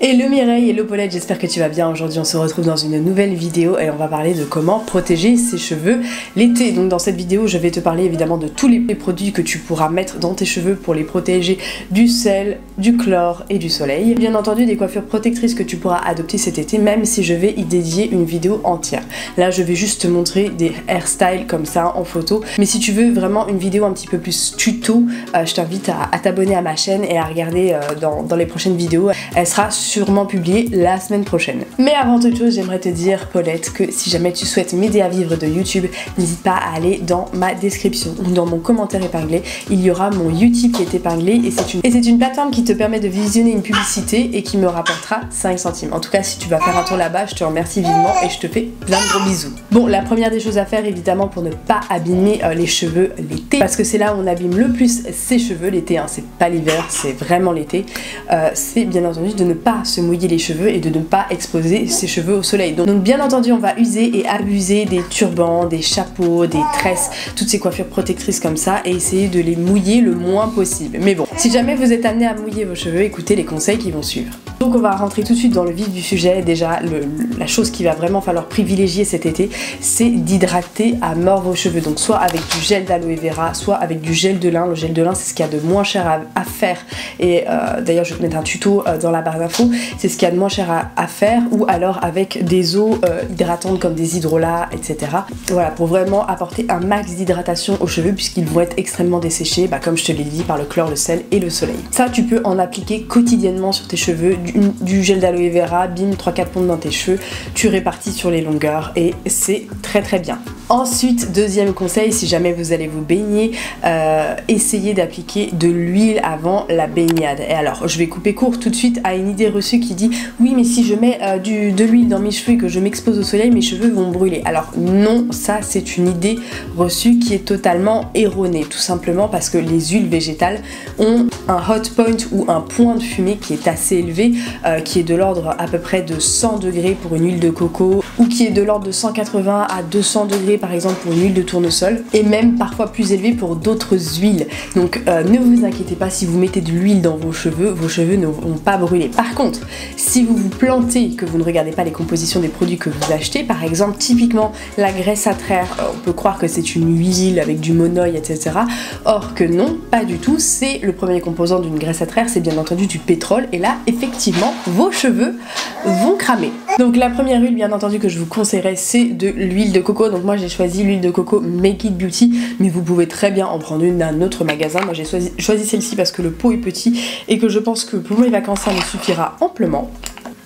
Hello Mireille, hello Paulette, j'espère que tu vas bien. Aujourd'hui on se retrouve dans une nouvelle vidéo et on va parler de comment protéger ses cheveux l'été. Donc dans cette vidéo je vais te parler évidemment de tous les produits que tu pourras mettre dans tes cheveux pour les protéger du sel, du chlore et du soleil. Bien entendu des coiffures protectrices que tu pourras adopter cet été, même si je vais y dédier une vidéo entière. Là je vais juste te montrer des hairstyles comme ça en photo, mais si tu veux vraiment une vidéo un petit peu plus tuto, je t'invite à t'abonner à ma chaîne et à regarder dans les prochaines vidéos. Elle sera sûrement publiée la semaine prochaine. Mais avant toute chose, j'aimerais te dire, Paulette, que si jamais tu souhaites m'aider à vivre de YouTube, n'hésite pas à aller dans ma description ou dans mon commentaire épinglé. Il y aura mon YouTube qui est épinglé et c'est une plateforme qui te permet de visionner une publicité et qui me rapportera 5 centimes. En tout cas, si tu vas faire un tour là-bas, je te remercie vivement et je te fais plein de gros bisous. Bon, la première des choses à faire, évidemment, pour ne pas abîmer les cheveux l'été, parce que c'est là où on abîme le plus ses cheveux l'été, hein, c'est pas l'hiver, c'est vraiment l'été, c'est bien entendu de ne pas se mouiller les cheveux et de ne pas exposer ses cheveux au soleil. Donc bien entendu on va user et abuser des turbans, des chapeaux, des tresses, toutes ces coiffures protectrices comme ça et essayer de les mouiller le moins possible. Mais bon, si jamais vous êtes amené à mouiller vos cheveux, écoutez les conseils qui vont suivre. Donc on va rentrer tout de suite dans le vif du sujet. Déjà la chose qu'il va vraiment falloir privilégier cet été, c'est d'hydrater à mort vos cheveux. Donc soit avec du gel d'aloe vera, soit avec du gel de lin. Le gel de lin c'est ce qu'il y a de moins cher à faire et d'ailleurs je vais te mettre un tuto dans la barre d'infos, c'est ce qu'il y a de moins cher à faire, ou alors avec des eaux hydratantes comme des hydrolats, etc. Voilà, pour vraiment apporter un max d'hydratation aux cheveux puisqu'ils vont être extrêmement desséchés, comme je te l'ai dit, par le chlore, le sel et le soleil. Ça tu peux en appliquer quotidiennement sur tes cheveux, du gel d'aloe vera, bim, 3-4 pompes dans tes cheveux, tu répartis sur les longueurs et c'est très très bien. Ensuite, deuxième conseil, si jamais vous allez vous baigner, essayez d'appliquer de l'huile avant la baignade. Et alors, je vais couper court tout de suite à une idée reçue qui dit oui mais si je mets de l'huile dans mes cheveux et que je m'expose au soleil, mes cheveux vont brûler. Alors non, ça c'est une idée reçue qui est totalement erronée, tout simplement parce que les huiles végétales ont un hot point ou un point de fumée qui est assez élevé, qui est de l'ordre à peu près de 100 degrés pour une huile de coco, ou qui est de l'ordre de 180 à 200 degrés par exemple pour une huile de tournesol, et même parfois plus élevé pour d'autres huiles. Donc ne vous inquiétez pas, si vous mettez de l'huile dans vos cheveux ne vont pas brûler. Par contre, si vous vous plantez, que vous ne regardez pas les compositions des produits que vous achetez, par exemple typiquement la graisse à traire, on peut croire que c'est une huile avec du monoï, etc. Or que non, pas du tout, c'est le premier composant d'une graisse à traire, c'est bien entendu du pétrole, et là effectivement vos cheveux vont cramer. Donc la première huile bien entendu que je vous conseillerais, c'est de l'huile de coco. Donc moi j'ai choisi l'huile de coco Make It Beauty, mais vous pouvez très bien en prendre une d'un autre magasin. Moi j'ai choisi celle-ci parce que le pot est petit et que je pense que pour mes vacances ça me suffira amplement.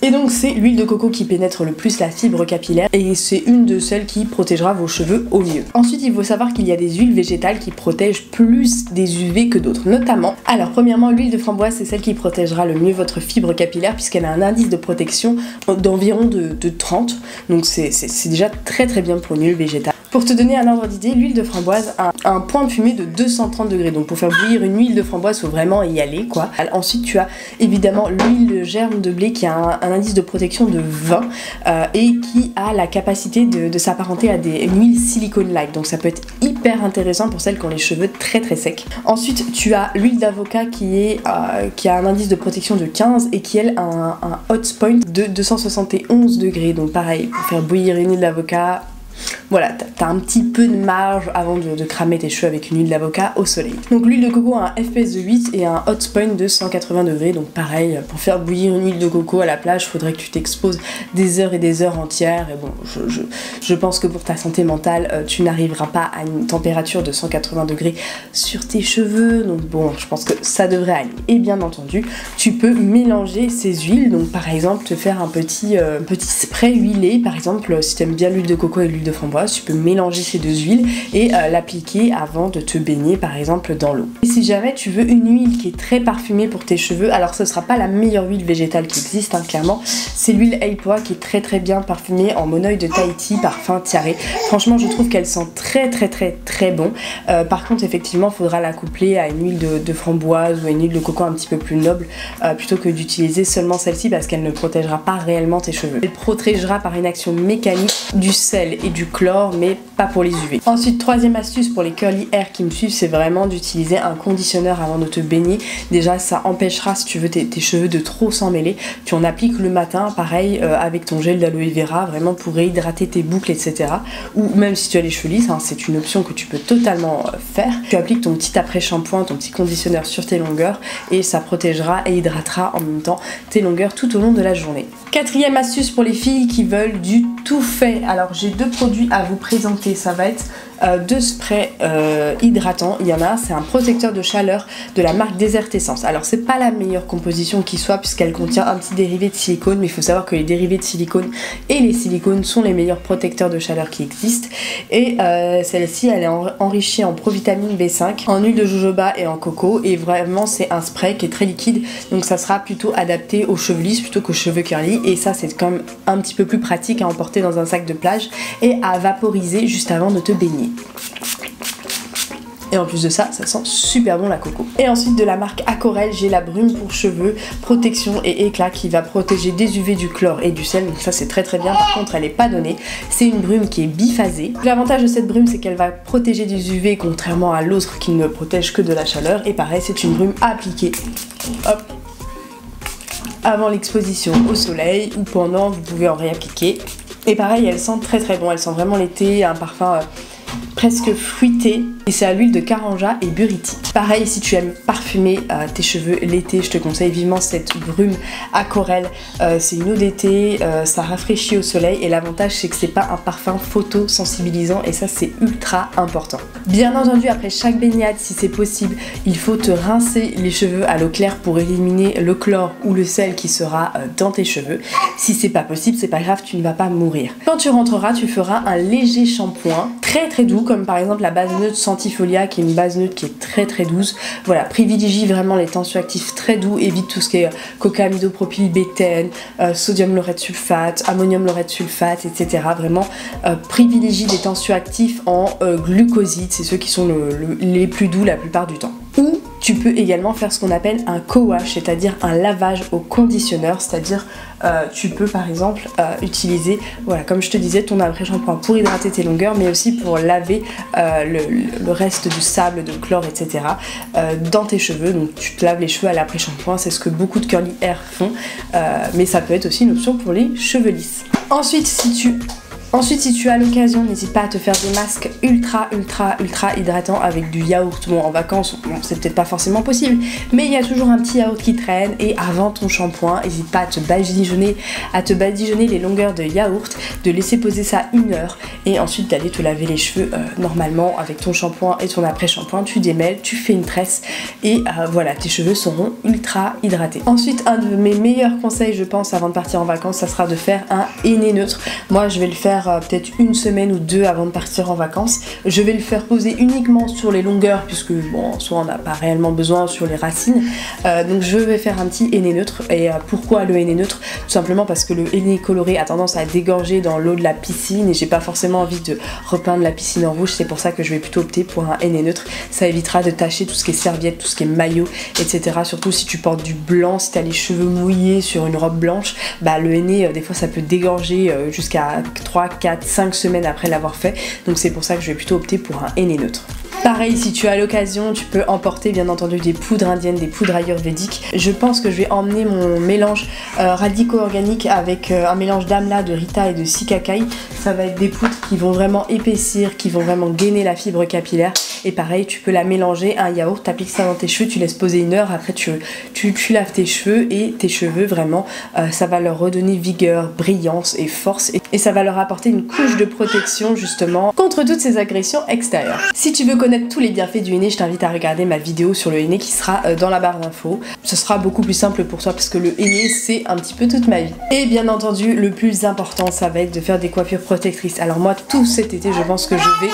Et donc c'est l'huile de coco qui pénètre le plus la fibre capillaire et c'est une de celles qui protégera vos cheveux au mieux. Ensuite il faut savoir qu'il y a des huiles végétales qui protègent plus des UV que d'autres, notamment. Alors premièrement l'huile de framboise c'est celle qui protégera le mieux votre fibre capillaire puisqu'elle a un indice de protection d'environ de 30, donc c'est déjà très très bien pour une huile végétale. Pour te donner un ordre d'idée, l'huile de framboise a un point de fumée de 230 degrés. Donc pour faire bouillir une huile de framboise, faut vraiment y aller quoi. Ensuite tu as évidemment l'huile de germe de blé qui a un indice de protection de 20 et qui a la capacité de s'apparenter à une huile silicone-like. Donc ça peut être hyper intéressant pour celles qui ont les cheveux très très secs. Ensuite tu as l'huile d'avocat qui a un indice de protection de 15 et qui elle a un hot point de 271 degrés. Donc pareil, pour faire bouillir une huile d'avocat, voilà, t'as un petit peu de marge avant de cramer tes cheveux avec une huile d'avocat au soleil. Donc l'huile de coco a un FPS de 8 et un hot point de 180 degrés. Donc pareil, pour faire bouillir une huile de coco à la plage, il faudrait que tu t'exposes des heures et des heures entières. Et bon, je pense que pour ta santé mentale, tu n'arriveras pas à une température de 180 degrés sur tes cheveux. Donc bon, je pense que ça devrait aller. Et bien entendu, tu peux mélanger ces huiles. Donc par exemple, te faire un petit spray huilé. Par exemple, si tu aimes bien l'huile de coco et l'huile de framboise, tu peux mélanger ces deux huiles et l'appliquer avant de te baigner par exemple dans l'eau. Et si jamais tu veux une huile qui est très parfumée pour tes cheveux, alors ce sera pas la meilleure huile végétale qui existe clairement, c'est l'huile Eipoa qui est très très bien parfumée en monoï de Tahiti, parfum tiare. Franchement je trouve qu'elle sent très très très très bon. Par contre effectivement il faudra la coupler à une huile de framboise ou à une huile de coco un petit peu plus noble plutôt que d'utiliser seulement celle-ci parce qu'elle ne protégera pas réellement tes cheveux. Elle protégera par une action mécanique du sel et du du chlore mais pas pour les UV. Ensuite, troisième astuce pour les curly hair qui me suivent, c'est vraiment d'utiliser un conditionneur avant de te baigner. Déjà ça empêchera, si tu veux, tes cheveux de trop s'en mêler. Tu en appliques le matin, pareil avec ton gel d'aloe vera, vraiment pour réhydrater tes boucles, etc. Ou même si tu as les cheveux lisses, hein, c'est une option que tu peux totalement faire. Tu appliques ton petit après-shampoing, ton petit conditionneur sur tes longueurs et ça protégera et hydratera en même temps tes longueurs tout au long de la journée. Quatrième astuce pour les filles qui veulent du tout fait. Alors j'ai deux produits à vous présenter, ça va être deux sprays hydratants. Il y en a un, c'est un protecteur de chaleur de la marque Desert Essence. Alors c'est pas la meilleure composition qui soit puisqu'elle contient un petit dérivé de silicone, mais il faut savoir que les dérivés de silicone et les silicones sont les meilleurs protecteurs de chaleur qui existent. Et celle-ci elle est enrichie en provitamine B5, en huile de jojoba et en coco, et vraiment c'est un spray qui est très liquide, donc ça sera plutôt adapté aux cheveux lisses plutôt qu'aux cheveux curly, et ça c'est quand même un petit peu plus pratique à emporter dans un sac de plage et à vaporiser juste avant de te baigner. Et en plus de ça, ça sent super bon la coco. Et ensuite de la marque Aquarelle, j'ai la brume pour cheveux, protection et éclat qui va protéger des UV, du chlore et du sel. Donc ça c'est très bien, par contre elle n'est pas donnée. C'est une brume qui est biphasée. L'avantage de cette brume c'est qu'elle va protéger des UV contrairement à l'autre qui ne protège que de la chaleur. Et pareil, c'est une brume à appliquer. Hop, avant l'exposition au soleil ou pendant, vous pouvez en réappliquer. Et pareil, elle sent très bon, elle sent vraiment l'été, un parfum presque fruité, et c'est à l'huile de Karanja et Buriti. Pareil, si tu aimes parfumer tes cheveux l'été, je te conseille vivement cette brume Aquarelle. C'est une eau d'été, ça rafraîchit au soleil, et l'avantage c'est que c'est pas un parfum photosensibilisant, et ça c'est ultra important. Bien entendu, après chaque baignade, si c'est possible, il faut te rincer les cheveux à l'eau claire pour éliminer le chlore ou le sel qui sera dans tes cheveux. Si c'est pas possible, c'est pas grave, tu ne vas pas mourir. Quand tu rentreras, tu feras un léger shampoing très doux, comme par exemple la base neutre Santifolia, qui est une base neutre qui est très douce. Voilà, privilégie vraiment les tensioactifs très doux, évite tout ce qui est coca-amidopropylbétène, sodium laureth sulfate, ammonium laureth sulfate, etc. Vraiment, privilégie des tensioactifs en glucoside, c'est ceux qui sont les plus doux la plupart du temps. Ou tu peux également faire ce qu'on appelle un co-wash, c'est-à-dire un lavage au conditionneur, c'est-à-dire tu peux par exemple utiliser, voilà, comme je te disais, ton après-shampoing pour hydrater tes longueurs, mais aussi pour laver le reste du sable, de chlore, etc. Dans tes cheveux. Donc tu te laves les cheveux à l'après-shampoing, c'est ce que beaucoup de curly hair font, mais ça peut être aussi une option pour les cheveux lisses. Ensuite, si tu as l'occasion, n'hésite pas à te faire des masques ultra hydratants avec du yaourt. Bon, en vacances, bon, c'est peut-être pas forcément possible, mais il y a toujours un petit yaourt qui traîne, et avant ton shampoing, n'hésite pas à te badigeonner les longueurs de yaourt, de laisser poser ça 1 heure, et ensuite d'aller te laver les cheveux normalement avec ton shampoing et ton après-shampoing. Tu démêles, tu fais une tresse, et voilà, tes cheveux seront ultra hydratés. Ensuite, un de mes meilleurs conseils, je pense, avant de partir en vacances, ça sera de faire un henné neutre. Moi, je vais le faire peut-être 1 semaine ou 2 avant de partir en vacances. Je vais le faire poser uniquement sur les longueurs, puisque bon, en soi on n'a pas réellement besoin sur les racines, donc je vais faire un petit henné neutre. Et pourquoi le henné neutre? Tout simplement parce que le henné coloré a tendance à dégorger dans l'eau de la piscine, et j'ai pas forcément envie de repeindre la piscine en rouge. C'est pour ça que je vais plutôt opter pour un henné neutre. Ça évitera de tacher tout ce qui est serviette, tout ce qui est maillot, etc. Surtout si tu portes du blanc, si tu as les cheveux mouillés sur une robe blanche, bah le henné des fois ça peut dégorger jusqu'à 3, 4, 5 semaines après l'avoir fait, donc c'est pour ça que je vais plutôt opter pour un henné neutre. Pareil, si tu as l'occasion, tu peux emporter bien entendu des poudres indiennes, des poudres ayurvédiques. Je pense que je vais emmener mon mélange radico-organique avec un mélange d'amla, de rita et de sikakai. Ça va être des poudres qui vont vraiment épaissir, qui vont vraiment gainer la fibre capillaire. Et pareil, tu peux la mélanger à un yaourt, t'appliques ça dans tes cheveux, tu laisses poser 1 heure, après tu laves tes cheveux, et tes cheveux vraiment, ça va leur redonner vigueur, brillance et force, et ça va leur apporter une couche de protection justement contre toutes ces agressions extérieures. Si tu veux connaître tous les bienfaits du henné, je t'invite à regarder ma vidéo sur le henné qui sera dans la barre d'infos. Ce sera beaucoup plus simple pour toi parce que le henné c'est un petit peu toute ma vie. Et bien entendu, le plus important, ça va être de faire des coiffures protectrices. Alors moi, tout cet été, je pense que je vais...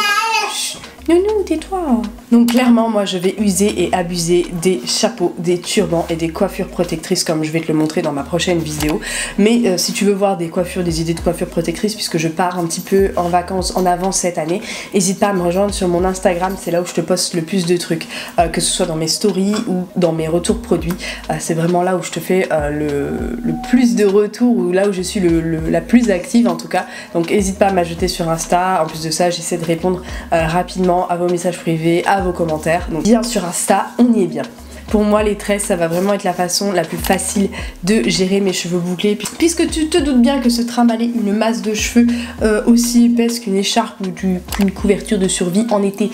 Nounou, tais-toi. Donc clairement, moi je vais user et abuser des chapeaux, des turbans et des coiffures protectrices comme je vais te le montrer dans ma prochaine vidéo. Mais si tu veux voir des coiffures, des idées de coiffures protectrices, puisque je pars un petit peu en vacances en avance cette année, n'hésite pas à me rejoindre sur mon Instagram, c'est là où je te poste le plus de trucs, que ce soit dans mes stories ou dans mes retours produits. C'est vraiment là où je te fais le plus de retours, ou là où je suis la plus active en tout cas. Donc n'hésite pas à m'ajouter sur Insta. En plus de ça, j'essaie de répondre rapidement à vos messages privés, à vos commentaires. Donc bien sur Insta, on y est bien. Pour moi, les tresses, ça va vraiment être la façon la plus facile de gérer mes cheveux bouclés. Puisque tu te doutes bien que se trimballer une masse de cheveux aussi épaisse qu'une écharpe ou qu'une couverture de survie en été,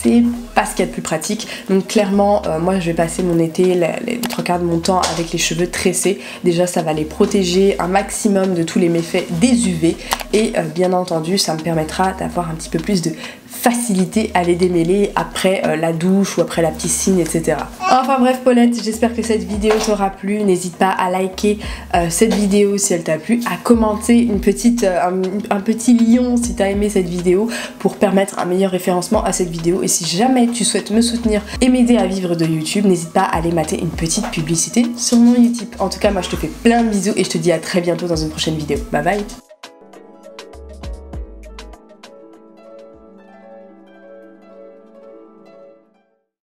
c'est pas ce qu'il y a de plus pratique. Donc clairement, moi je vais passer mon été, les 3/4 de mon temps avec les cheveux tressés. Déjà, ça va les protéger un maximum de tous les méfaits des UV. Et bien entendu, ça me permettra d'avoir un petit peu plus de facilité à les démêler après la douche ou après la piscine, etc. Enfin bref Paulette, j'espère que cette vidéo t'aura plu. N'hésite pas à liker cette vidéo si elle t'a plu, à commenter un petit lion si t'as aimé cette vidéo pour permettre un meilleur référencement à cette vidéo. Et si jamais tu souhaites me soutenir et m'aider à vivre de YouTube, n'hésite pas à aller mater une petite publicité sur mon YouTube. En tout cas, moi je te fais plein de bisous et je te dis à très bientôt dans une prochaine vidéo. Bye bye.